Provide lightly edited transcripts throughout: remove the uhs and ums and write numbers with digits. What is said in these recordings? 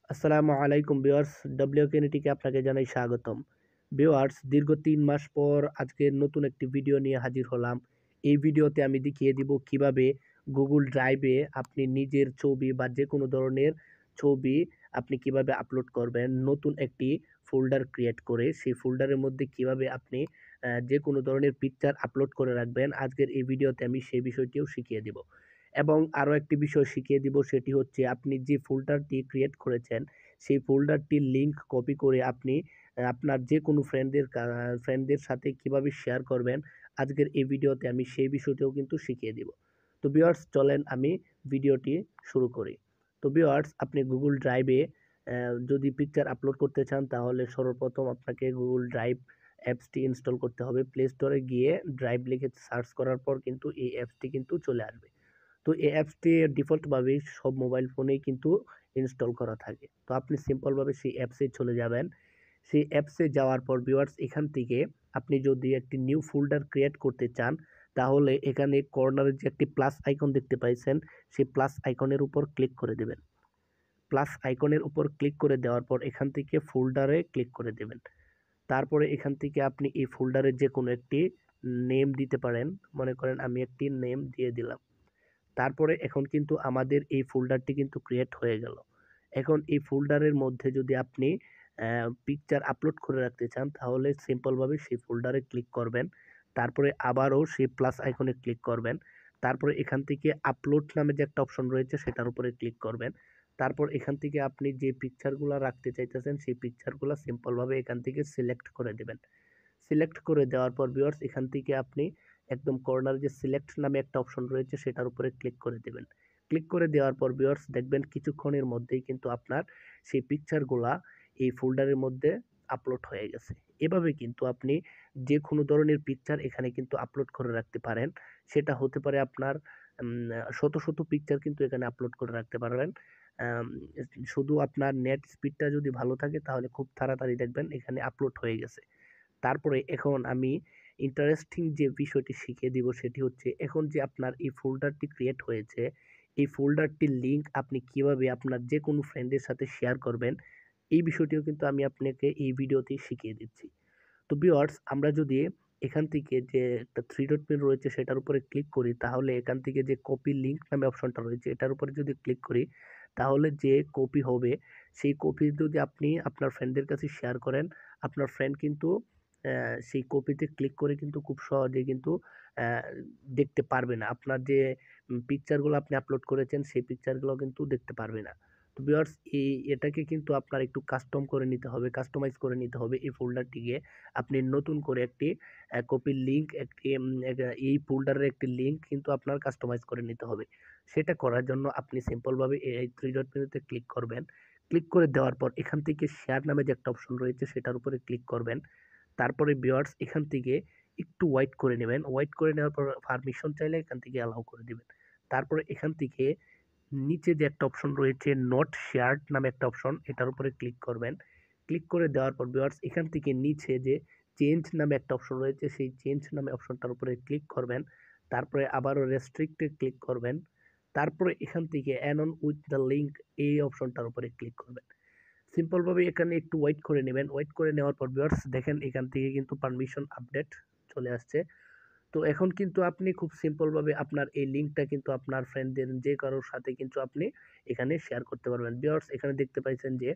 আসসালামু আলাইকুম ভিউয়ার্স, ডব্লিউকেনিটিকে আপনাকে জানাই স্বাগতম। ভিউয়ার্স, দীর্ঘ ৩ মাস পর আজকে নতুন একটি ভিডিও নিয়ে হাজির হলাম। এই ভিডিওতে আমি দেখিয়ে দিব কিভাবে গুগল ড্রাইভে আপনি নিজের ছবি বা যে কোনো ধরনের ছবি আপনি কিভাবে আপলোড করবেন। নতুন একটি ফোল্ডার ক্রিয়েট করে সেই ফোল্ডারের মধ্যে কিভাবে আপনি যে কোনো ধরনের পিকচার আপলোড করে রাখবেন। আজকের এই ভিডিওতে আমি সেই বিষয়টিও শিখিয়ে দিব। এবং আরও একটি বিষয় শিখিয়ে দিব, সেটি হচ্ছে আপনি যে ফোল্ডারটি ক্রিয়েট করেছেন সেই ফোল্ডারটির লিঙ্ক কপি করে আপনি আপনার যে কোনো ফ্রেন্ডদের সাথে কিভাবে শেয়ার করবেন। আজকের এই ভিডিওতে আমি সেই বিষয়টাও কিন্তু শিখিয়ে দিব। তো ভিউয়ার্স, চলেন আমি ভিডিওটি শুরু করি। তো ভিউয়ার্স, আপনি গুগল ড্রাইভে যদি পিকচার আপলোড করতে চান তাহলে সর্বপ্রথম আপনাকে গুগল ড্রাইভ অ্যাপসটি ইনস্টল করতে হবে। প্লে স্টোরে গিয়ে ড্রাইভ লিখে সার্চ করার পর কিন্তু এই অ্যাপসটি কিন্তু চলে আসবে। তো এই অ্যাপসটি ডিফল্টভাবেই সব মোবাইল ফোনেই কিন্তু ইনস্টল করা থাকে। তো আপনি সিম্পলভাবে সেই অ্যাপসে চলে যাবেন। সেই অ্যাপসে যাওয়ার পর ভিউয়ার্স, এখান থেকে আপনি যদি একটি নিউ ফোল্ডার ক্রিয়েট করতে চান তাহলে এখানে কর্নারে যে একটি প্লাস আইকন দেখতে পাইছেন সেই প্লাস আইকনের উপর ক্লিক করে দেবেন। প্লাস আইকনের উপর ক্লিক করে দেওয়ার পর এখান থেকে ফোল্ডারে ক্লিক করে দেবেন। তারপরে এখান থেকে আপনি এই ফোল্ডারের যে কোনো একটি নেম দিতে পারেন। মনে করেন আমি একটি নেম দিয়ে দিলাম। তারপরে এখন কিন্তু আমাদের এই ফোল্ডারটি কিন্তু ক্রিয়েট হয়ে গেল। এখন এই ফোল্ডারের মধ্যে যদি আপনি পিকচার আপলোড করে রাখতে চান তাহলে সিম্পলভাবে সেই ফোল্ডারে ক্লিক করবেন। তারপরে আবারও সেই প্লাস আইকনে ক্লিক করবেন। তারপরে এখান থেকে আপলোড নামে যে একটা অপশন রয়েছে সেটার উপরে ক্লিক করবেন। তারপর এখান থেকে আপনি যে পিকচারগুলো রাখতে চাইতেছেন সেই পিকচারগুলো সিম্পলভাবে এখান থেকে সিলেক্ট করে দেবেন। সিলেক্ট করে দেওয়ার পর ভিউয়ার্স, এখান থেকে আপনি একদম কর্নার যে সিলেক্ট নামে একটা অপশন রয়েছে সেটার উপরে ক্লিক করে দেবেন। ক্লিক করে দেওয়ার পর ভিউয়ার্স দেখবেন কিছুক্ষণের মধ্যেই কিন্তু আপনার সেই পিকচারগুলা এই ফোল্ডারের মধ্যে আপলোড হয়ে গেছে। এভাবে কিন্তু আপনি যে কোনো ধরনের পিকচার এখানে কিন্তু আপলোড করে রাখতে পারেন। সেটা হতে পারে আপনার শত শত পিকচার কিন্তু এখানে আপলোড করে রাখতে পারবেন। আম, শুধু আপনার নেট স্পিডটা যদি ভালো থাকে তাহলে খুব তাড়াতাড়ি দেখবেন এখানে আপলোড হয়ে গেছে। তারপরে এখন আমি ইন্টারেস্টিং যে বিষয়টি শিখিয়ে দিব সেটি হচ্ছে, এখন যে আপনার এই ফোল্ডারটি ক্রিয়েট হয়েছে এই ফোল্ডারটির লিঙ্ক আপনি কিভাবে আপনার যে কোনো ফ্রেন্ডের সাথে শেয়ার করবেন এই বিষয়টিও কিন্তু আমি আপনাকে এই ভিডিওতেই শিখিয়ে দিচ্ছি। তো ভিউয়ার্স, আমরা যদি এখান থেকে যে একটা থ্রি ডট মেনু রয়েছে সেটার উপরে ক্লিক করি তাহলে এখান থেকে যে কপি লিঙ্ক নামে অপশনটা রয়েছে এটার উপরে যদি ক্লিক করি তাহলে যে কপি হবে সেই কপি যদি আপনি আপনার ফ্রেন্ডদের কাছে শেয়ার করেন, আপনার ফ্রেন্ড কিন্তু সেই কপিতে ক্লিক করে কিন্তু খুব সহজে কিন্তু আহ, দেখতে পারবে না। আপনার যে পিকচারগুলো আপনি আপলোড করেছেন সেই পিকচারগুলো কিন্তু দেখতে পারবে না। তো ভিউয়ার্স, এটাকে কিন্তু আপনার একটু কাস্টম করে নিতে হবে, কাস্টমাইজ করে নিতে হবে। এই ফোল্ডারটিকে আপনি নতুন করে একটি কপির লিঙ্ক একটি এই ফোল্ডারের একটি লিঙ্ক কিন্তু আপনার কাস্টমাইজ করে নিতে হবে। সেটা করার জন্য আপনি সিম্পলভাবে এই থ্রি ডট মেনুতে ক্লিক করবেন। ক্লিক করে দেওয়ার পর এখান থেকে শেয়ার নামে যে একটা অপশন রয়েছে সেটার উপরে ক্লিক করবেন। তারপরে ভিউয়ার্স, এখান থেকে একটু ওয়েট করে নেবেন। ওয়েট করে নেওয়ার পর পারমিশন চাইলে এখান থেকে অ্যালাউ করে দিবেন। তারপরে এখান থেকে নিচে যে একটা অপশন রয়েছে নট শেয়ার্ড নামে একটা অপশন, এটার উপরে ক্লিক করবেন। ক্লিক করে দেওয়ার পর ভিউয়ার্স, এখান থেকে নিচে যে চেঞ্জ নামে একটা অপশন রয়েছে সেই চেঞ্জ নামে অপশনটার উপরে ক্লিক করবেন। তারপরে আবারও রেস্ট্রিক্টে ক্লিক করবেন। তারপরে এখান থেকে an on with the link এই অপশনটার উপরে ক্লিক করবেন। সিম্পলভাবে এখানে একটু ওয়েট করে নেবেন। ওয়েট করে নেওয়ার পর ভিউয়ার্স দেখেন এখান থেকে কিন্তু পারমিশন আপডেট চলে আসছে। তো এখন কিন্তু আপনি খুব সিম্পলভাবে আপনার এই লিঙ্কটা কিন্তু আপনার ফ্রেন্ডদের যে কারোর সাথে কিন্তু আপনি এখানে শেয়ার করতে পারবেন। ভিউয়ার্স, এখানে দেখতে পাইছেন যে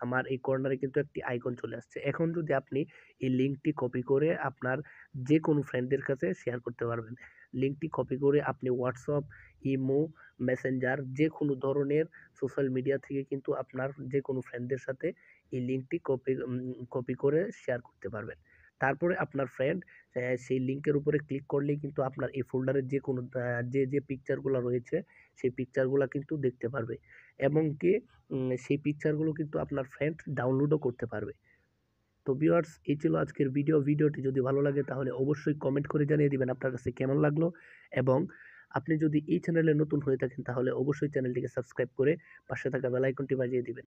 আমার এই কর্নারে কিন্তু একটি আইকন চলে আসছে। এখন যদি আপনি এই লিঙ্কটি কপি করে আপনার যে কোনো ফ্রেন্ডদের কাছে শেয়ার করতে পারবেন। লিঙ্কটি কপি করে আপনি হোয়াটসঅ্যাপ, ইমো, মেসেঞ্জার যে কোনো ধরনের সোশ্যাল মিডিয়া থেকে কিন্তু আপনার যে কোনো ফ্রেন্ডদের সাথে এই লিঙ্কটি কপি করে শেয়ার করতে পারবেন। তারপরে আপনার ফ্রেন্ড সেই লিঙ্কের উপরে ক্লিক করলেই কিন্তু আপনার এই ফোল্ডারের যে কোনো যে পিকচারগুলো রয়েছে সেই পিকচারগুলো কিন্তু দেখতে পারবে এবং কি সেই পিকচারগুলো কিন্তু আপনার ফ্রেন্ড ডাউনলোডও করতে পারবে। তো ভিউয়ার্স, এই ছিল আজকের ভিডিওটি যদি ভালো লাগে তাহলে অবশ্যই কমেন্ট করে জানিয়ে দিবেন আপনার কাছে কেমন লাগলো। এবং আপনি যদি এই চ্যানেলে নতুন হয়ে থাকেন তাহলে অবশ্যই চ্যানেলটিকে সাবস্ক্রাইব করে পাশে থাকা বেল আইকনটি বাজিয়ে দিবেন।